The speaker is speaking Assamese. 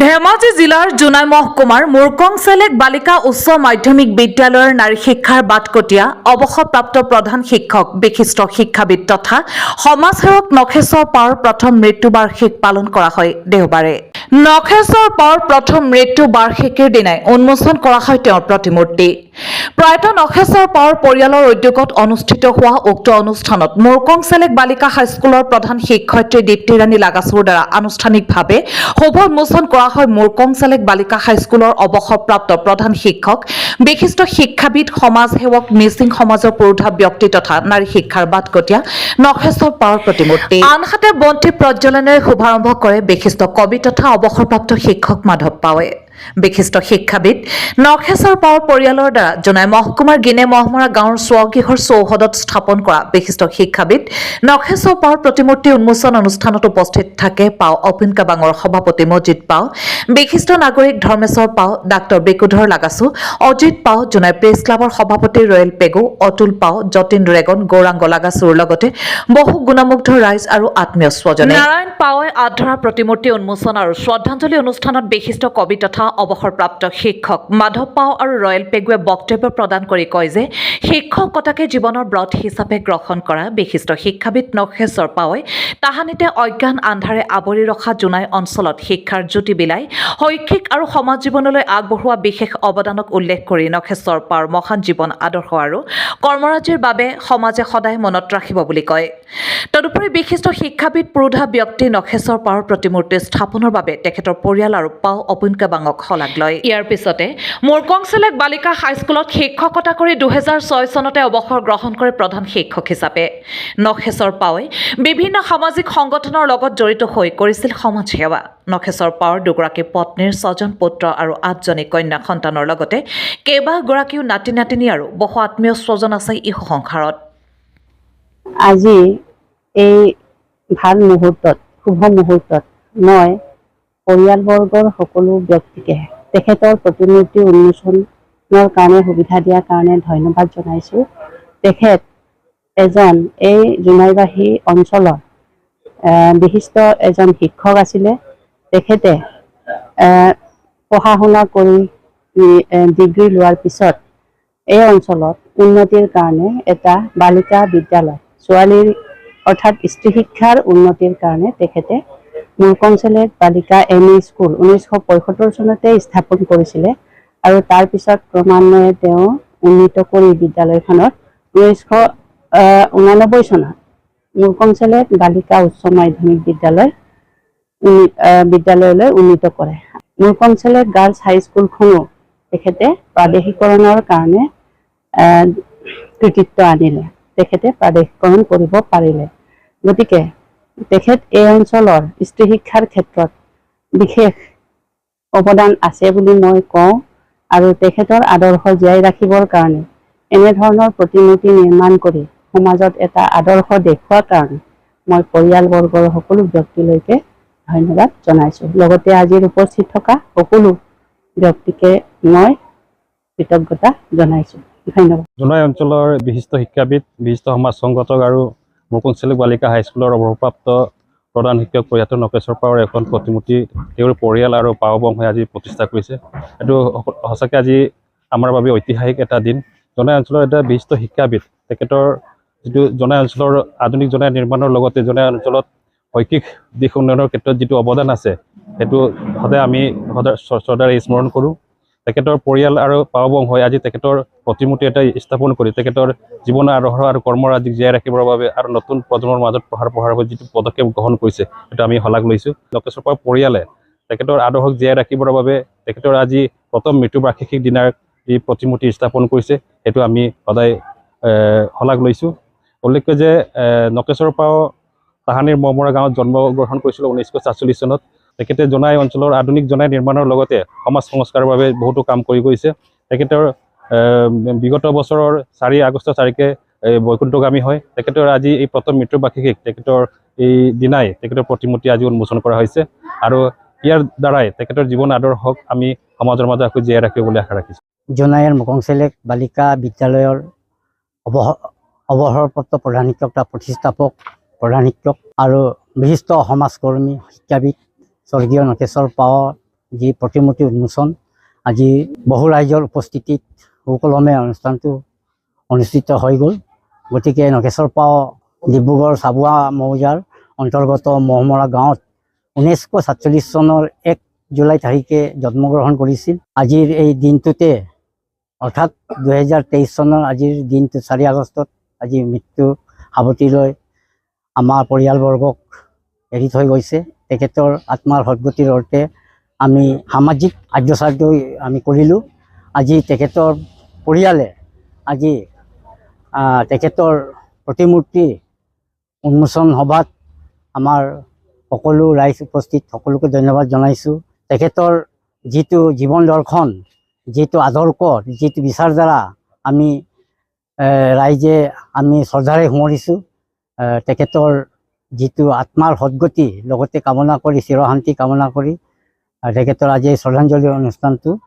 ধেমাজি জিলাৰ জোনাই মহকুমাৰ মুৰকং চেলেক বালিকা উচ্চ মাধ্যমিক বিদ্যালয়ৰ নাৰী শিক্ষাৰ বাটকটীয়া অৱসৰপ্ৰাপ্ত প্ৰধান শিক্ষক বিশিষ্ট শিক্ষাবিদ তথা সমাজসেৱক নখেশ্বৰ পাৱাৰ প্ৰথম মৃত্যুবাৰ্ষিক পালন কৰা হয় দেওবাৰে। নখেশ্বৰ পাৱাৰ প্ৰথম মৃত্যু বাৰ্ষিকীৰ দিনাই উন্মোচন কৰা হয় তেওঁৰ প্ৰতিমূৰ্তি। প্ৰয়াত নখেশ্বৰ পাৱাৰ পৰিয়ালৰ উদ্যোগত অনুষ্ঠিত হোৱা উক্ত অনুষ্ঠানত মুৰকং চেলেক বালিকা হাইস্কুলৰ প্ৰধান শিক্ষয়িত্ৰী দীপ্তি ৰাণী লাগাছুৰ দ্বাৰা আনুষ্ঠানিকভাৱে শুভ উন্মোচন কৰা হয় মুৰকং চেলেক বালিকা হাইস্কুলৰ অৱসৰপ্ৰাপ্ত প্ৰধান শিক্ষক বিশিষ্ট শিক্ষাবিদ সমাজসেৱক মিচিং সমাজৰ পুৰোধা ব্যক্তি তথা নাৰী শিক্ষাৰ বাটকটীয়া নখেশ্বৰ পাৱাৰ প্ৰতিমূৰ্তি। আনহাতে বন্তি প্ৰজ্বলনেৰে শুভাৰম্ভ কৰে বিশিষ্ট কবি তথা অৱসৰপ্ৰাপ্ত শিক্ষক মাধৱ পাৱে। বিশিষ্ট শিক্ষাবিদ নখেশ্বৰ পাৱাৰ পৰিয়ালৰ দ্বাৰা জোনাই মহকুমাৰ গিনে মহমৰা গাঁৱৰ স্বগৃহৰ চৌহদত স্থাপন কৰা বিশিষ্ট শিক্ষাবিদ নখেশ্বৰ পাৱাৰ প্ৰতিমূৰ্তি উন্মোচন অনুষ্ঠানত উপস্থিত থাকে পাও অপিন কাবাঙৰ সভাপতি মজিদ পাও, বিশিষ্ট নাগৰিক ধৰ্মেশ্বৰ পাও, ডাক্তৰ বিকুধৰ লাগাছু, অজিত পাও, জোনাই প্ৰেছ ক্লাবৰ সভাপতি ৰয়েল পেগু, অতুল পাও, যতীন ৰেগন, গৌৰাংগ লাগাছুৰ লগতে বহু গুণমুগ্ধ ৰাইজ আৰু আত্মীয় স্বজনে। নাৰায়ণ পাৱে আধৰা প্ৰতিমূৰ্তি উন্মোচন আৰু শ্ৰদ্ধাঞ্জলি অনুষ্ঠানত বিশিষ্ট কবি তথা অৱসৰপ্ৰাপ্ত শিক্ষক মাধৱ পাও আৰু ৰয়েল পেগুৱে বক্তব্য প্ৰদান কৰি কয় যে শিক্ষকতাকে জীৱনৰ ব্ৰত হিচাপে গ্ৰহণ কৰা বিশিষ্ট শিক্ষাবিদ নখেশ্বৰ পাৱে তাহানিতে অজ্ঞান আন্ধাৰে আৱৰি ৰখা জোনাই অঞ্চলত শিক্ষাৰ জ্যোতি বিলাই শৈক্ষিক আৰু সমাজ জীৱনলৈ আগবঢ়োৱা বিশেষ অৱদানক উল্লেখ কৰি নখেশ্বৰ পাৱাৰ মহান জীৱন আদৰ্শ আৰু কৰ্মৰাজিৰ বাবে সমাজে সদায় মনত ৰাখিব বুলি কয়। তদুপৰি বিশিষ্ট শিক্ষাবিদ পুৰোধা ব্যক্তি নখেশ্বৰ পাৱাৰ প্ৰতিমূৰ্তি স্থাপনৰ বাবে তেখেতৰ পৰিয়াল আৰু পাও অপিন কাবাঙক শলাগ লয়। ইয়াৰ পিছতে মুৰকং চেলেক বালিকা হাইস্কুলত শিক্ষকতা কৰি 2006 চনতে অৱসৰ গ্ৰহণ কৰে প্ৰধান শিক্ষক হিচাপে। নখেশ্বৰ পাৱে বিভিন্ন সামাজিক সংগঠনৰ লগত জড়িত হৈ কৰিছিল সমাজ সেৱা। নখেশ্বৰ পাৱাৰ দুগৰাকী পত্নীৰ 6জন পুত্ৰ আৰু 8জনী কন্যা সন্তানৰ লগতে কেইবাগৰাকীও নাতি নাতিনী আৰু বহু আত্মীয় স্বজন আছে ইহ সংসাৰত। আজি এই ভাল মুহূৰ্তত শুভ মুহূৰ্তত মই পৰিয়ালবৰ্গৰ সকলো ব্যক্তিকে তেখেতৰ প্ৰতিমূৰ্তি উন্মোচনৰ কাৰণে সুবিধা দিয়াৰ কাৰণে ধন্যবাদ জনাইছোঁ। তেখেত এজন এই জোনাইবাহী অঞ্চলৰ বিশিষ্ট এজন শিক্ষক আছিলে। তেখেতে পঢ়া শুনা কৰি ডিগ্ৰী লোৱাৰ পিছত এই অঞ্চলত উন্নতিৰ কাৰণে এটা বালিকা বিদ্যালয় ছোৱালীৰ অৰ্থাৎ স্ত্ৰী শিক্ষাৰ উন্নতিৰ কাৰণে তেখেতে মুৰকং চেলেক বালিকা ME স্কুল 1975 চনতে স্থাপন কৰিছিলে আৰু তাৰপিছত ক্ৰমান্বয়ে তেওঁ উন্নীত কৰি বিদ্যালয়খনত 1989 চনত মুৰকং চেলেক বালিকা উচ্চ মাধ্যমিক বিদ্যালয়লৈ উন্নীত কৰে। মুৰকং চেলেক গাৰ্লছ হাইস্কুলখনো তেখেতে প্ৰাদেশিকৰণৰ কাৰণে কৃতিত্ব আনিলে, তেখেতে প্ৰাদেশিকৰণ কৰিব পাৰিলে। গতিকে তেখেত এই অঞ্চলৰ স্ত্ৰী শিক্ষাৰ ক্ষেত্ৰত বিশেষ অৱদান আছে বুলি মই কওঁ আৰু তেখেতৰ আদৰ্শ জীয়াই ৰাখিবৰ কাৰণে এনেধৰণৰ প্ৰতিমূৰ্তি নিৰ্মাণ কৰি সমাজত এটা আদৰ্শ দেখুওৱাৰ কাৰণে মই পৰিয়ালবৰ্গৰ সকলো ব্যক্তিলৈকে ধন্যবাদ জনাইছোঁ। লগতে আজিৰ উপস্থিত থকা সকলো ব্যক্তিকে মই কৃতজ্ঞতা জনাইছোঁ। ধন্যবাদ। জোনাই অঞ্চলৰ বিশিষ্ট শিক্ষাবিদ, বিশিষ্ট সমাজ সংগঠক আৰু মুৰকং চেলেক বালিকা হাইস্কুলৰ অৱসৰপ্ৰাপ্ত প্ৰধান শিক্ষক প্ৰয়াত নখেশ্বৰ পাৱাৰ এখন প্ৰতিমূৰ্তি তেওঁৰ পৰিয়াল আৰু পাও বংশই আজি প্ৰতিষ্ঠা কৰিছে। এইটো সঁচাকৈ আজি আমাৰ বাবে ঐতিহাসিক এটা দিন। জোনাই অঞ্চলৰ এটা বিশিষ্ট শিক্ষাবিদ, তেখেতৰ যিটো জোনাই অঞ্চলৰ আধুনিক জোনাই নিৰ্মাণৰ লগতে জোনাই অঞ্চলত শৈক্ষিক দিশ উন্নয়নৰ ক্ষেত্ৰত যিটো অৱদান আছে সেইটো সদায় আমি শ্ৰদ্ধাৰে স্মৰণ কৰোঁ। তেখেতৰ পৰিয়াল আৰু পাও বংশই আজি তেখেতৰ প্ৰতিমূৰ্তি এটা স্থাপন কৰি তেখেতৰ জীৱনৰ আদৰ্শ আৰু কৰ্মৰাজিক জীয়াই ৰাখিবৰ বাবে আৰু নতুন প্ৰজন্মৰ মাজত প্ৰসাৰ বাবে যিটো পদক্ষেপ গ্ৰহণ কৰিছে সেইটো আমি শলাগ লৈছোঁ। নখেশ্বৰ পাৱাৰ পৰিয়ালে তেখেতৰ আদৰ্শক জীয়াই ৰাখিবৰ বাবে তেখেতৰ আজি প্ৰথম মৃত্যুবাৰ্ষিকীৰ দিনাৰ যি প্ৰতিমূৰ্তি স্থাপন কৰিছে সেইটো আমি সদায় শলাগ লৈছোঁ। উল্লেখ্য যে নখেশ্বৰ পাৱাৰ তাহানিৰ মহমৰা গাঁৱত জন্মগ্ৰহণ কৰিছিল 1947 চনত। তেখেতে জোনাই অঞ্চলৰ আধুনিক জোনাই নিৰ্মাণৰ লগতে সমাজ সংস্কাৰৰ বাবে বহুতো কাম কৰি গৈছে। তেখেতৰ বিগত বছৰৰ 4 আগষ্ট তাৰিখে বৈকুণ্ঠগামী হয়। তেখেতৰ আজি এই প্ৰথম মৃত্যুবাৰ্ষিকীক তেখেতৰ এই দিনাই তেখেতৰ প্ৰতিমূৰ্তি আজি উন্মোচন কৰা হৈছে আৰু ইয়াৰ দ্বাৰাই তেখেতৰ জীৱন আদৰ্শক আমি সমাজৰ মাজত আকৌ জীয়াই ৰাখিবলৈ আশা ৰাখিছোঁ। জোনাইৰ মুৰকং চেলেক বালিকা বিদ্যালয়ৰ অৱসৰপ্ৰাপ্ত প্ৰধান শিক্ষক তথা প্ৰতিষ্ঠাপক প্ৰধান শিক্ষক আৰু বিশিষ্ট সমাজকৰ্মী শিক্ষাবিদ স্বৰ্গীয় নখেশ্বৰ পাৱাৰ যি প্ৰতিমূৰ্তি উন্মোচন আজি বহু ৰাইজৰ উপস্থিতিত সুকলমে অনুষ্ঠানটো অনুষ্ঠিত হৈ গ'ল। গতিকে নকেশ্বৰ পাও ডিব্ৰুগড় চাবুৱা মৌজাৰ অন্তৰ্গত মহমৰা গাঁৱত 1947 চনৰ 1 জুলাই তাৰিখে জন্মগ্ৰহণ কৰিছিল। আজিৰ এই দিনটোতে অৰ্থাৎ 2023 চনৰ আজিৰ দিনটো 4 আগষ্টত আজি মৃত্যু সাৱটি লৈ আমাৰ পৰিয়ালবৰ্গক এৰি থৈ গৈছে। তেখেতৰ আত্মাৰ সদ্গতিৰ অৰ্থে আমি সামাজিক আদ্যশ্ৰাদ্ধ আমি কৰিলোঁ। আজি তেখেতৰ পৰিয়ালে আজি তেখেতৰ প্ৰতিমূৰ্তি উন্মোচন সভাত আমাৰ সকলো ৰাইজ উপস্থিত সকলোকে ধন্যবাদ জনাইছোঁ। তেখেতৰ যিটো জীৱন দৰ্শন, যিটো আদৰ্শ, যিটো বিচাৰধাৰা আমি ৰাইজে আমি শ্ৰদ্ধাৰে সুঁৱৰিছোঁ। তেখেতৰ যিটো আত্মাৰ সদ্গতি লগতে কামনা কৰি চিৰশান্তি কামনা কৰি তেখেতৰ আজি শ্ৰদ্ধাঞ্জলি অনুষ্ঠানটো